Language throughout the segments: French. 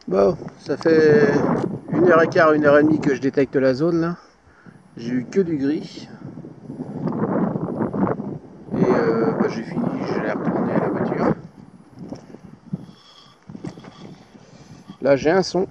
Bon, ça fait 1h15, 1h30 que je détecte la zone là. J'ai eu que du gris. Et j'ai fini, je l'ai retourné à la voiture. Là j'ai un son.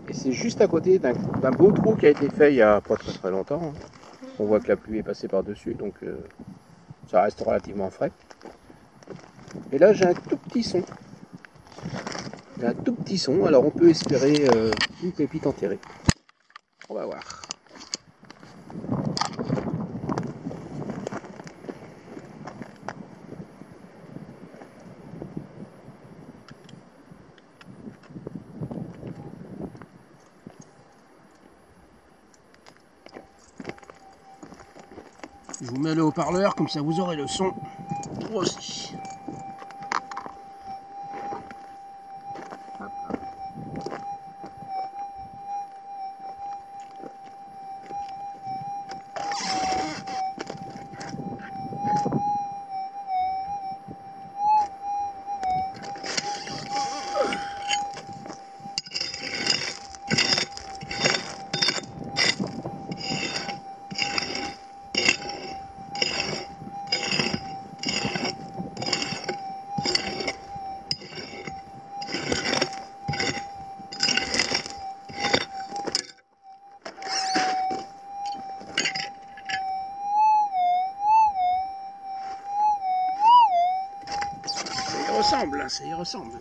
Et c'est juste à côté d'un beau trou qui a été fait il y a pas très longtemps. On voit que la pluie est passée par-dessus, donc ça reste relativement frais. Et là j'ai un tout petit son. J'ai un tout petit son, alors on peut espérer une pépite enterrée. On va voir. Je vous mets le haut-parleur, comme ça vous aurez le son aussi. Ça y ressemble.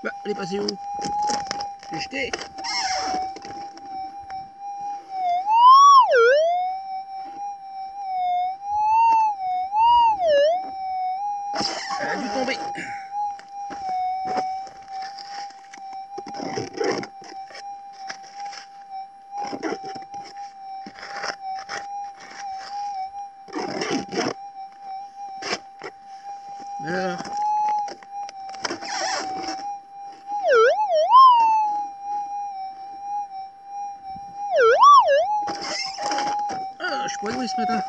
Bah, elle est passée où? J'ai jeté. Elle a dû tomber. Alors. Ah, je suis pas doué ce matin.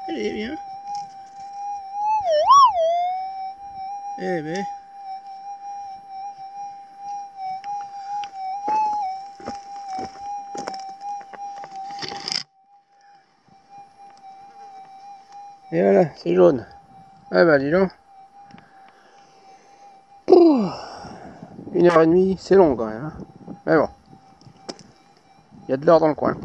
Allez, viens. Eh ben. Et voilà, c'est jaune. Ah bah dis donc. 1h30, c'est long quand même. Hein. Mais bon. Il y a de l'or dans le coin.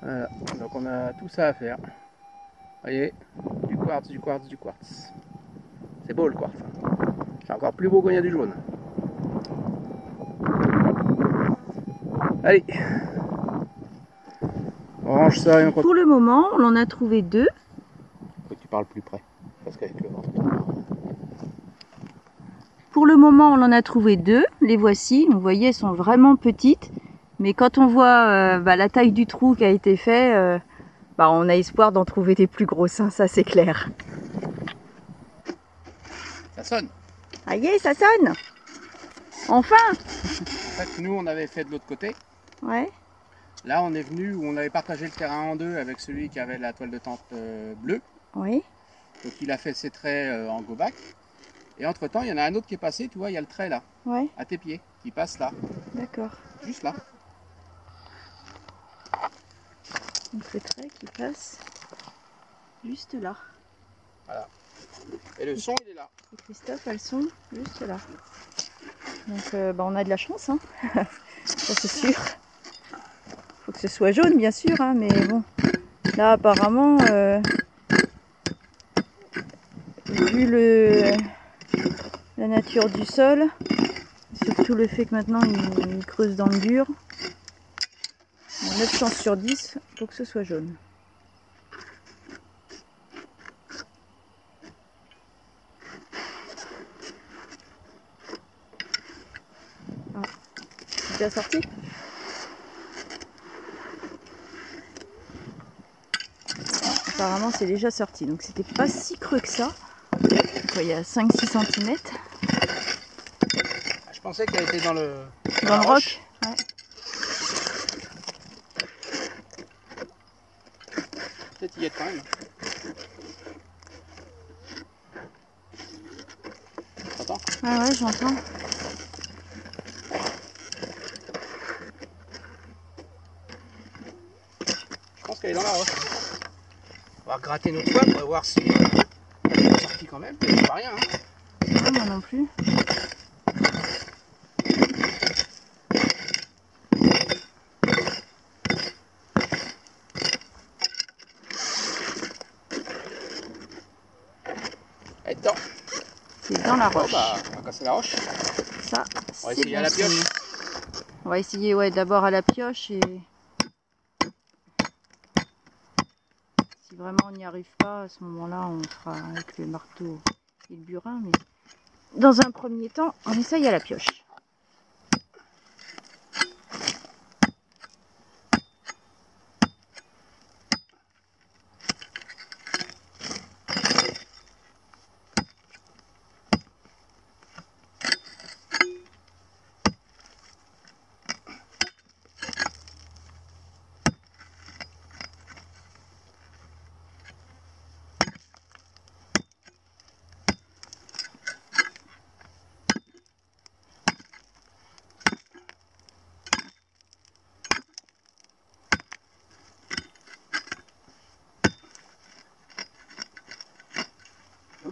Voilà, donc on a tout ça à faire. Vous voyez, du quartz, du quartz, du quartz. C'est beau le quartz. C'est encore plus beau quand il y a du jaune. Allez. On range ça et on continue. Pour le moment, on en a trouvé 2. Faut que tu parles plus près. Parce qu'avec le vent. Pour le moment, on en a trouvé 2. Les voici. Vous voyez, elles sont vraiment petites. Mais quand on voit la taille du trou qui a été fait, on a espoir d'en trouver des plus grosses. Hein, ça, c'est clair. Ça sonne. Ah y est, ça sonne. Enfin. En fait, nous, on avait fait de l'autre côté. Ouais. Là, on est venu où on avait partagé le terrain en deux avec celui qui avait la toile de tente bleue. Oui. Donc, il a fait ses traits en go back. Et entre temps, il y en a un autre qui est passé. Tu vois, il y a le trait là, Ouais. à tes pieds, qui passe là. D'accord. Juste là. Donc le trait qui passe juste là. Voilà. Et le son, il est là. Et Christophe a le son juste là. Donc on a de la chance, hein. Ça c'est sûr. Faut que ce soit jaune bien sûr, hein, mais bon. Là apparemment, vu la nature du sol, surtout le fait que maintenant il creuse dans le dur, 9 chances sur 10 pour que ce soit jaune. Ah, c'est déjà sorti? Apparemment c'est déjà sorti, donc c'était pas si creux que ça. Il y a 5-6 cm. Je pensais qu'elle était dans le roc. Ouais. Peut-être y être quand même. T'entends? Ah ouais, j'entends. Je pense qu'elle est dans la roche. On va gratter notre fois pour voir si elle est sortie quand même. C'est pas rien. Hein. Non, moi non plus. Elle est dedans. C'est dans la roche. Bon, bah, on va casser la roche. Ça, on va essayer à la pioche. On va essayer, ouais, d'abord à la pioche et si vraiment on n'y arrive pas, à ce moment-là, on fera avec le marteau et le burin. Mais dans un premier temps, on essaye à la pioche.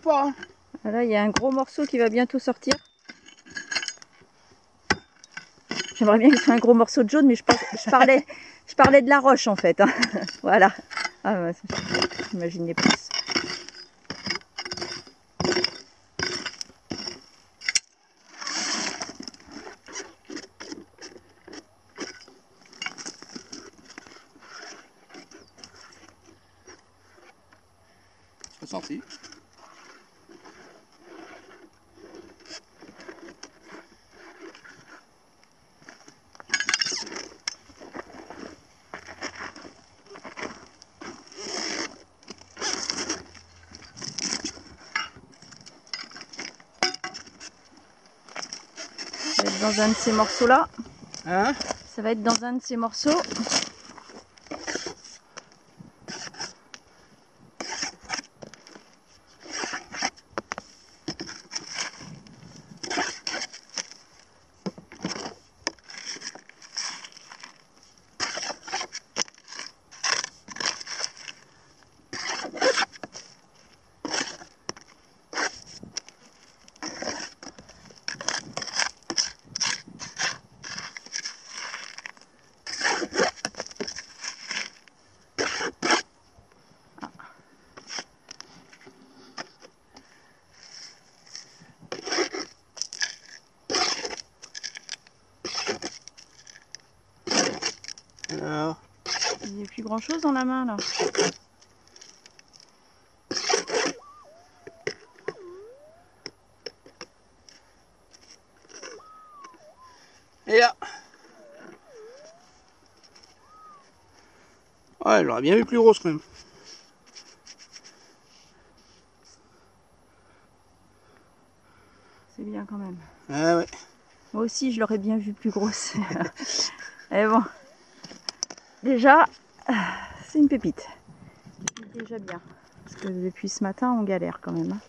Pas, hein. Là, il y a un gros morceau qui va bientôt sortir. J'aimerais bien que ce soit un gros morceau de jaune, mais je parlais de la roche en fait. Hein. Voilà. Ah, ouais, j'imaginais plus. C'est sorti. Ça va être dans un de ces morceaux-là. Hein? Ça va être dans un de ces morceaux. Alors, Il n'y a plus grand chose dans la main là. et là. Ouais, j'aurais bien vu plus grosse quand même. C'est bien quand même. Ah ouais. Moi aussi, je l'aurais bien vu plus grosse. Mais bon, déjà, c'est une pépite. C'est déjà bien. Parce que depuis ce matin, on galère quand même. Hein.